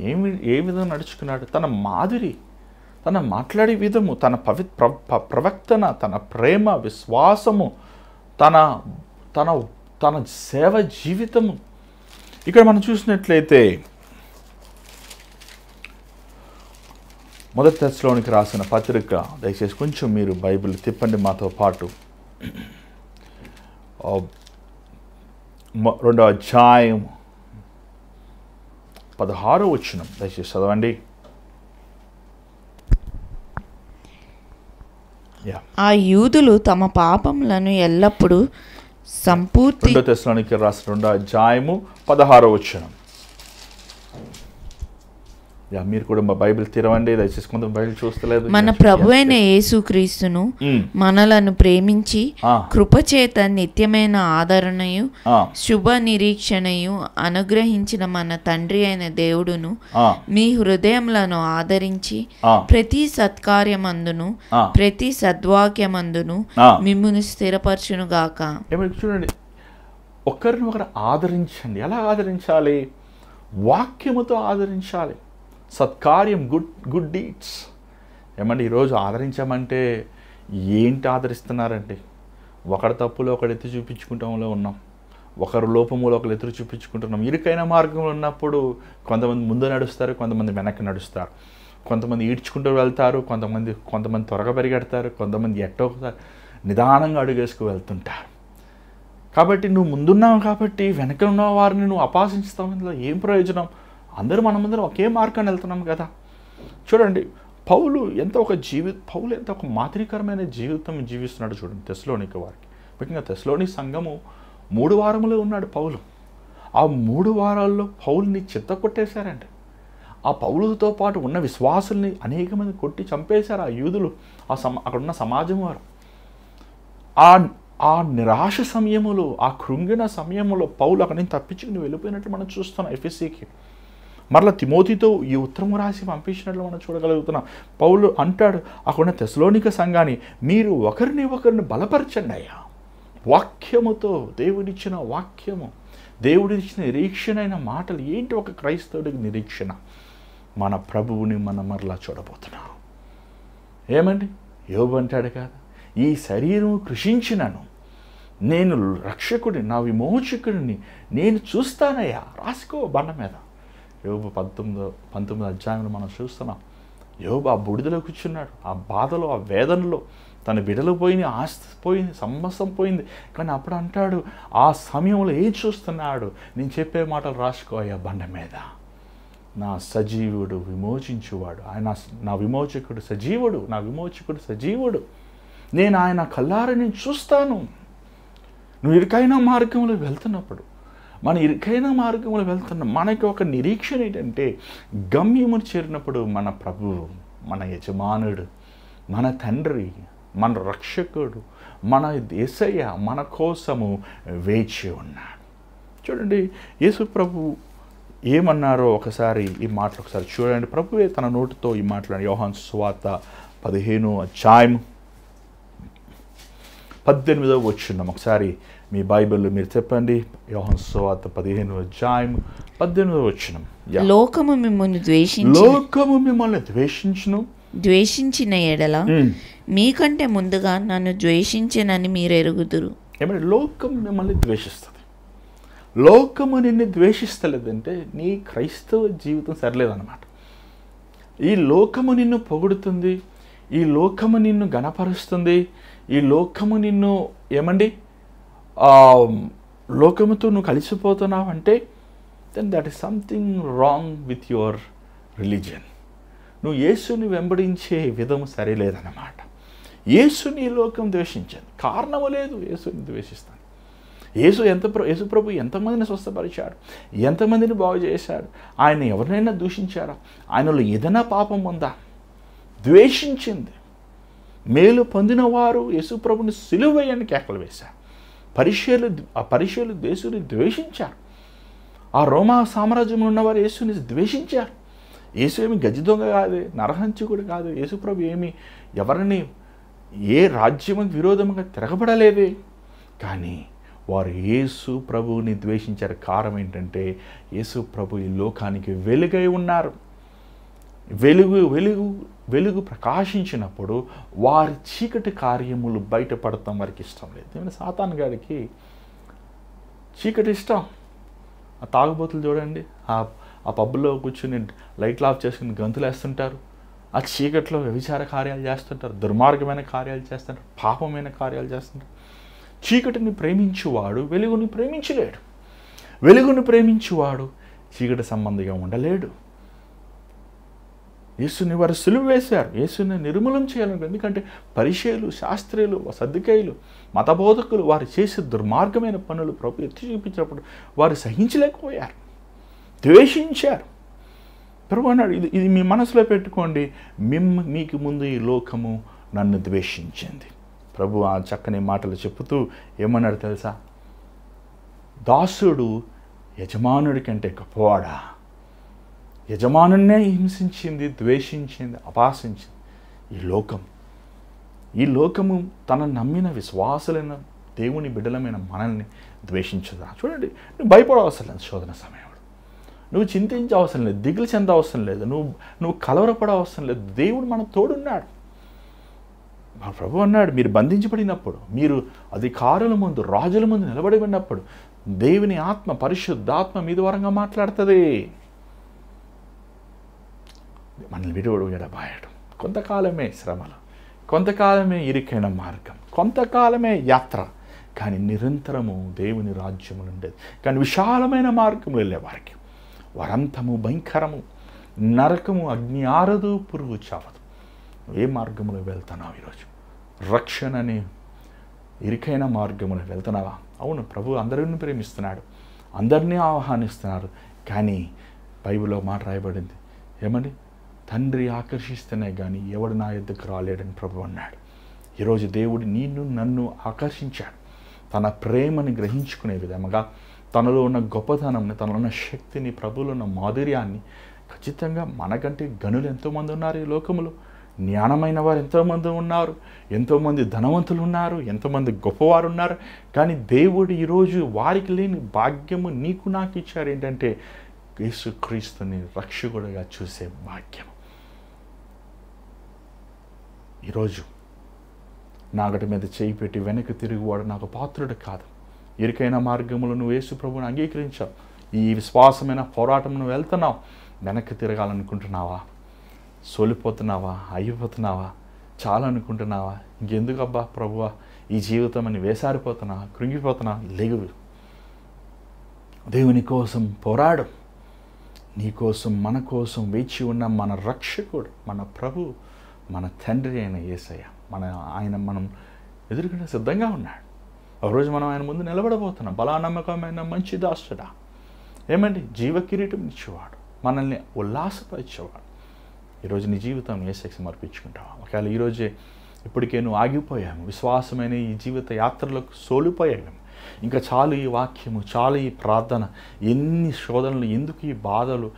S2: ఏ విధంగా నడుచుకున్నాడు? తన మాదిరి, తన మాట్లాడే విధము, తన ప్రవక్తన, తన ప్రేమ, విశ్వాసము, తన సేవ జీవితము. ఇక్కడ మనం చూసినట్లయితే 1 తెస్సలోనికి రాసిన పత్రిక, దయచేసి కొంచెం మీరు బైబిల్ తిప్పండి మాతో పాటు. 2వ అధ్యాయం 16వ వచనం దయచేసి చదవండి.
S3: ఆ యూదులు తమ పాపములను ఎల్లప్పుడూ సంపూర్తి
S2: 2 తెస్సలోనికి రాసిన 2వ అధ్యాయము 16వ వచనం. మీరు కూడా మా బైబిల్ తెరవండి, దయచేసి కొంత బైబిల్ చూస్తలేదు.
S3: మన ప్రభు అయిన యేసుక్రీస్తును మనలను ప్రేమించి కృపచేత నిత్యమైన ఆదరణయు శుభ నిరీక్షణయు అనుగ్రహించిన మన తండ్రి అయిన దేవుడును మీ హృదయములను ఆదరించి ప్రతి సత్కార్యమందును ప్రతి సద్వాక్యమందును మిమ్మును స్థిరపరచును గాక.
S2: చూడండి, ఒకరిని ఒకరు ఆదరించండి. ఎలా ఆదరించాలి? వాక్యముతో ఆదరించాలి. సత్కార్యం, గుడ్ డీడ్స్. ఏమండి, ఈరోజు ఆదరించామంటే ఏంటి ఆదరిస్తున్నారండి? ఒకరి తప్పులో ఒకరు ఎత్తి చూపించుకుంటాంలో ఉన్నాం, ఒకరు లోపములో ఒకరు ఎత్తులు చూపించుకుంటున్నాం. ఇరుకైన మార్గంలో ఉన్నప్పుడు కొంతమంది ముందు నడుస్తారు, కొంతమంది వెనక్కి నడుస్తారు, కొంతమంది ఈడ్చుకుంటూ వెళ్తారు, కొంతమంది త్వరగా పరిగెడతారు, కొంతమంది ఎట్టో నిదానంగా అడుగేసుకు వెళ్తుంటారు. కాబట్టి నువ్వు ముందున్నావు కాబట్టి వెనక ఉన్న వారిని నువ్వు అపాసించుతావు. ఇందులో ఏం ప్రయోజనం? మనమందరం ఒకే మార్గాన్ని వెళ్తున్నాం కదా. చూడండి, పౌలు ఎంత ఒక మాదిరికరమైన జీవితం జీవిస్తున్నాడు చూడండి తెస్సలోనిక వారికి. ముఖ్యంగా తెస్సలోని సంఘము 3 వారములో ఉన్నాడు పౌలు. ఆ 3 వారాల్లో పౌలుని చిత్త కొట్టేశారండి. ఆ పౌలుతో పాటు ఉన్న విశ్వాసుల్ని అనేక మంది కొట్టి చంపేశారు ఆ యూదులు, అక్కడున్న సమాజం వారు. ఆ నిరాశ సమయములో, ఆ కృంగిన సమయంలో పౌలు అక్కడి నుంచి తప్పించుకుని వెళ్ళిపోయినట్లు మనం చూస్తున్నాం. ఎఫెసీకి మరలా తిమోతితో ఈ ఉత్తరము రాసి పంపించినట్లు మనం చూడగలుగుతున్నాం. పౌలు అంటాడు అక్కడున్న తెస్సలోనిక సంఘాన్ని, మీరు ఒకరిని బలపరచండి అయ్యా. వాక్యముతో, దేవుడిచ్చిన వాక్యము, దేవుడిచ్చిన నిరీక్షణ అయిన మాటలు. ఏంటి ఒక క్రైస్తవుడికి నిరీక్షణ? మన ప్రభువుని మనం మరలా చూడబోతున్నాం. ఏమండి, యోబు అంటాడు కదా, ఈ శరీరం కృషించినను నేను రక్షకుడిని, నా విమోచకుడిని నేను చూస్తానయ్యా. రాసుకో బండ మీద. యోబు 19 అధ్యాయంలో మనం చూస్తున్నాం. యోబు ఆ బూడిదలో కూర్చున్నాడు, ఆ బాధలో, ఆ వేదనలో. తన బిడ్డలు పోయింది, ఆస్తి పోయింది, సమస్తం పోయింది. కానీ అప్పుడు అంటాడు, ఆ సమయంలో ఏం చూస్తున్నాడు? నేను చెప్పే మాటలు రాసుకో అయ్యా బండ మీద. నా సజీవుడు విమోచించువాడు, ఆయన నా విమోచకుడు సజీవుడు, నా విమోచకుడు సజీవుడు. నేను ఆయన కళ్ళారా నేను చూస్తాను. నువ్వు ఇరుకైన మార్గంలో వెళ్తున్నప్పుడు, మన ఇరుకైన మార్గంలో వెళ్తున్న మనకి ఒక నిరీక్షణ ఏంటంటే, గమ్యమును చేరినప్పుడు మన ప్రభువు, మన యజమానుడు, మన తండ్రి, మన రక్షకుడు, మన యేసయ్య మన కోసము వేచి ఉన్నాడు. చూడండి యేసు ప్రభు ఏమన్నారో ఒకసారి ఈ మాటలు ఒకసారి చూడండి. ప్రభువే తన నోటితో ఈ మాట్లాడి యోహాను సువార్త 15వ అధ్యాయం 18వ వచనం ఒకసారి మీ బైబిల్లో మీరు చెప్పండి. యోహాను సువార్త 15వ అధ్యాయం 18వ వచనం.
S3: లోకము మిమ్మల్ని ద్వేషించిన ఎడల మీకంటే ముందుగా నన్ను ద్వేషించినని మీరు ఎరుగుదురు.
S2: ఏమంటే లోకం మిమ్మల్ని ద్వేషిస్తుంది. లోకము నిన్ను ద్వేషిస్తలేదంటే నీ క్రైస్తవ జీవితం సరిలేదన్నమాట. ఈ లోకము నిన్ను పొగుడుతుంది, ఈ లోకము నిన్ను గణపరుస్తుంది, ఈ లోకము నిన్ను లోకముతో నువ్వు కలిసిపోతున్నావు అంటే then that is something wrong with your religion. నువ్వు యేసుని వెంబడించే విధము సరిలేదన్నమాట. యేసుని లోకం ద్వేషించింది, కారణము లేదు యేసుని ద్వేషిస్తాను. యేసు ప్రభు ఎంతమందిని స్వస్థపరిచాడు, ఎంతమందిని బాగు చేశాడు. ఆయన ఎవరినైనా దూషించారా? ఆయనలో ఏదైనా పాపం ఉందా? ద్వేషించింది. మేలు పొందిన వారు యేసు ప్రభుని సిలువేయని కేకలు వేశారు. పరిశీలు యేసుని ద్వేషించారు. ఆ రోమా సామ్రాజ్యంలో ఉన్నవారు యేసుని ద్వేషించారు. యేసు ఏమి గజ్జి దొంగ కాదు, నరహంతకుడు కాదు. యేసు ప్రభు ఏమి ఎవరిని ఏ రాజ్యముకు విరోధముగా తిరగబడలేదే. కానీ వారు యేసు ప్రభువుని ద్వేషించారు. కారణం ఏంటంటే యేసు ప్రభు ఈ లోకానికి వెలుగై ఉన్నారు. వెలుగు ప్రకాశించినప్పుడు వారి చీకటి కార్యములు బయటపడతాం వారికి ఇష్టం లేదు. ఏమైనా సాతాను గారికి చీకటి ఇష్టం. ఆ తాగుబోతులు చూడండి, ఆ పబ్లో కూర్చుని లైట్లు ఆఫ్ చేసుకుని గంతులు వేస్తుంటారు. ఆ చీకట్లో వ్యభిచార కార్యాలు చేస్తుంటారు, దుర్మార్గమైన కార్యాలు చేస్తుంటారు, పాపమైన కార్యాలు చేస్తుంటారు. చీకటిని ప్రేమించువాడు వెలుగుని ప్రేమించలేడు. వెలుగుని ప్రేమించువాడు చీకటి సంబంధిగా ఉండలేడు. యేసుని వారు సిలువ వేశారు. యేసుని నిర్మూలం చేయాలని. ఎందుకంటే పరిసయ్యులు, శాస్త్రీయులు, సద్దుకయ్యులు, మతబోధకులు వారు చేసే దుర్మార్గమైన పనులు ప్రభు ఎత్తి చూపించినప్పుడు వారు సహించలేకపోయారు, ద్వేషించారు. ప్రభు అన్నాడు, ఇది మీ మనసులో పెట్టుకోండి, మీకు ముందు ఈ లోకము నన్ను ద్వేషించింది. ప్రభు ఆ చక్కని మాటలు చెబుతూ ఏమన్నాడు తెలుసా? దాసుడు యజమానుడి కంటే గొప్పవాడా? యజమానున్నే హింసించింది, ద్వేషించింది, అపహాసించింది ఈ లోకము తన నమ్మిన విశ్వాసులైన దేవుని బిడ్డలమైన మనల్ని ద్వేషించదా? చూడండి, నువ్వు భయపడవసరం లేదు. శోధన సమయంలో నువ్వు చింతించే అవసరం లేదు, దిగులు చెంద అవసరం లేదు, నువ్వు కలవరపడ అవసరం లేదు. దేవుడు మన తోడున్నాడు. మా ప్రభు అన్నాడు, మీరు బంధించబడినప్పుడు, మీరు అధికారుల ముందు, రాజుల ముందు నిలబడి ఉన్నప్పుడు దేవుని ఆత్మ, పరిశుద్ధాత్మ మీ ద్వారంగా మాట్లాడుతుంది. మనల్ని విడువడు ఎడబాయడం. కొంతకాలమే శ్రమలు, కొంతకాలమే ఇరుకైన మార్గం, కొంతకాలమే యాత్ర, కానీ నిరంతరము దేవుని రాజ్యము ఉండేది. కానీ విశాలమైన మార్గము వెళ్ళేవారికి వరంతము భయంకరము, నరకము అగ్ని ఆరదు, పురుగు చావదు. ఏ మార్గంలో వెళ్తున్నావు ఈరోజు? రక్షణ అనే ఇరుకైన మార్గంలో వెళ్తున్నావా? అవును, ప్రభు అందరిని ప్రేమిస్తున్నాడు, అందరినీ ఆహ్వానిస్తున్నాడు. కానీ బైబిల్లో మాట రాయబడింది ఏమని? తండ్రి ఆకర్షిస్తేనే కానీ ఎవడు నా యొద్దకు రాలేడని ప్రభు అన్నాడు. ఈరోజు దేవుడు నన్ను ఆకర్షించాడు. తన ప్రేమని గ్రహించుకునే విధముగా, తనలో ఉన్న గొప్పతనంని, తనలో ఉన్న శక్తిని, ప్రభువులో ఉన్న మాధుర్యాన్ని, ఖచ్చితంగా మనకంటే గనులు ఎంతోమంది ఉన్నారు ఈ లోకములో. జ్ఞానమైన వారు ఎంతోమంది ఉన్నారు, ఎంతోమంది ధనవంతులు ఉన్నారు, ఎంతోమంది గొప్పవారు ఉన్నారు. కానీ దేవుడు ఈరోజు వారికి లేని భాగ్యము నీకు నాకు ఇచ్చారు. ఏంటంటే యేసుక్రీస్తుని రక్షకుడిగా చూసే భాగ్యం. ఈరోజు నాగటి మీద చేయి పెట్టి వెనక్కి తిరుగువాడు నాకు పాత్రుడు కాదు. ఇరుకైన మార్గములు నువ్వు యేసు ప్రభువుని అంగీకరించావు. ఈ విశ్వాసమైన పోరాటం నువ్వు వెళ్తున్నావు. వెనక్కి తిరగాలనుకుంటున్నావా? సోలిపోతున్నావా? అయిపోతున్నావా? చాలా అనుకుంటున్నావా? ఇంకెందుకు అబ్బా ప్రభువా ఈ జీవితం అని వేసారిపోతున్నావా? కృంగిపోతున్నావా? లేవు. దేవుని కోసం పోరాడు. నీ కోసం, మన కోసం వేచి ఉన్న మన రక్షకుడు, మన ప్రభు, మన తండ్రి అయిన యేసయ్య మనం ఎదుర్కొనే సిద్ధంగా ఉన్నాడు. ఒకరోజు మనం ఆయన ముందు నిలబడబోతున్నాం. బలా నమ్మకమైన మంచి దాసుడా, ఏమండి, జీవ కిరీటం ఇచ్చేవాడు, మనల్ని ఉల్లాసపరిచేవాడు. ఈరోజు నీ జీవితం యేసుకి సమర్పించుకుంటావా? ఒకవేళ ఈరోజే ఇప్పటికే నువ్వు ఆగిపోయాము, విశ్వాసమైన ఈ జీవిత యాత్రలకు సోలిపోయాము, ఇంకా చాలు ఈ వాక్యము, చాలు ఈ ప్రార్థన, ఎన్ని శోధనలు, ఎందుకు ఈ బాధలు,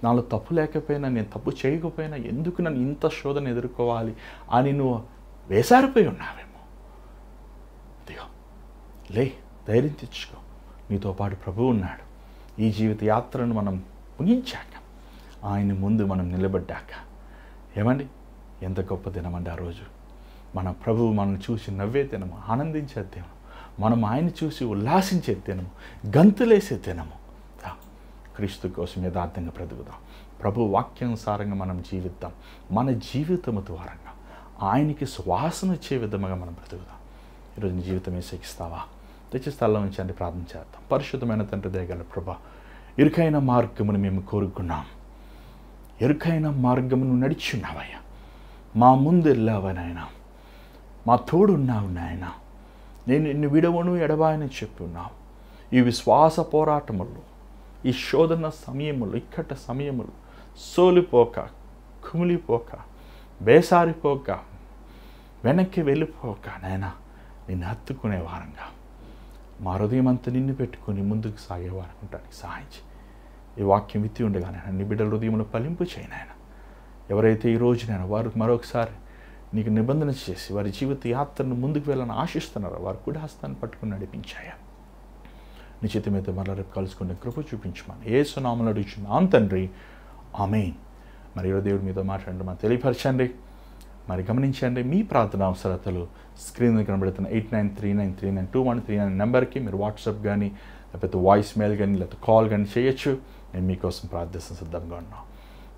S2: నాలో తప్పు లేకపోయినా, నేను తప్పు చేయకపోయినా ఎందుకు నన్ను ఇంత శోధన ఎదుర్కోవాలి అని నువ్వు వేసారిపోయి ఉన్నావేమో. ఇదిగో లే, ధైర్యం తెచ్చుకో. నీతో పాటు ప్రభువు ఉన్నాడు. ఈ జీవిత యాత్రను మనం ముగించాక, ఆయన ముందు మనం నిలబడ్డాక, ఏమండి, ఎంత గొప్ప దినమండి ఆ రోజు. మన ప్రభువు మనల్ని చూసి నవ్వే దినము, ఆనందించే దినము, మనం ఆయన చూసి ఉల్లాసించే దినము, గంతులేసే దినము. క్రీస్తు కోసం యథార్థంగా బ్రతుకుదాం. ప్రభు వాక్యానుసారంగా మనం జీవిద్దాం. మన జీవితము ద్వారంగా ఆయనకి సువాసన వచ్చే విధముగా మనం బ్రతుకుదాం. ఈరోజు నీ జీవితం ఏసేకిస్తావా? తెచ్చి స్థలంలో ఉంచండి, ప్రార్థన చేద్దాం. పరిశుద్ధమైన తండ్రి దయగల ప్రభా, ఇరుకైన మార్గమును మేము కోరుకున్నాం. ఇరుకైన మార్గమును నడిచున్నావయ్యా. మా ముందు వెళ్ళావనైనా, మా తోడు ఉన్నావు నాయన. నేను నిన్ను విడవను ఎడబాయని చెప్పి ఉన్నావు. ఈ విశ్వాస పోరాటములు, ఈ శోధన సమయములు, ఇక్కట సమయములు సోలిపోక, కుమిలిపోక, బేసారిపోక, వెనక్కి వెళ్ళిపోక నాయన, నిన్ను హత్తుకునే వారంగా మా హృదయం అంతా నిన్ను పెట్టుకుని ముందుకు సాగేవారు ఉండడానికి సహాయం చేయి. ఈ వాక్యం విత్తి ఉండగానే నీ బిడ్డల హృదయంలో ఫలింపు చేయనాయన. ఎవరైతే ఈ రోజునైనా వారు మరొకసారి నీకు నిబంధన చేసి వారి జీవిత యాత్రను ముందుకు వెళ్ళాలని ఆశిస్తున్నారో వారు కూడా హస్తాన్ని పట్టుకుని నడిపించాయా. నీ చేతి మీద మరలా రేపు కలుసుకునే కృప చూపించమని యేసు నామములో అడుగుచున్నాను తండ్రి, ఆమేన్. మరి ఈరోజు దేవుడి మీతో మాట్లాడండి, మనం తెలియపరచండి. మరి గమనించండి, మీ ప్రార్థన అవసరతలు స్క్రీన్ మీద కనబడుతున్న 8939392139 నెంబర్కి మీరు వాట్సాప్ కానీ, లేకపోతే వాయిస్ మెయిల్ కానీ, లేకపోతే కాల్ కానీ చేయొచ్చు. నేను మీకోసం ప్రార్థిస్తాను, సిద్ధంగా ఉన్నాను.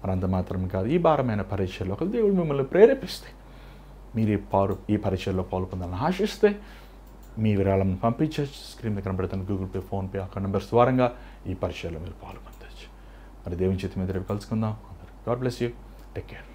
S2: మరి అంత మాత్రం కాదు, ఈ భారమైన పరీక్షల్లో ఒక దేవుడు మిమ్మల్ని ప్రేరేపిస్తే, మీరు ఈ పరీక్షల్లో పాల్పొందాలని ఆశిస్తే మీ విరాళం పంపించవచ్చు. స్క్రీన్ మీద కనబడుతున్న Google pay, PhonePe account numbers ద్వారంగా ఈ పరీక్షల్లో మీరు పాల్పొందవచ్చు. మరి దేవుని చేతి మీద రేపు కలుసుకుందాం. God bless you. Take care.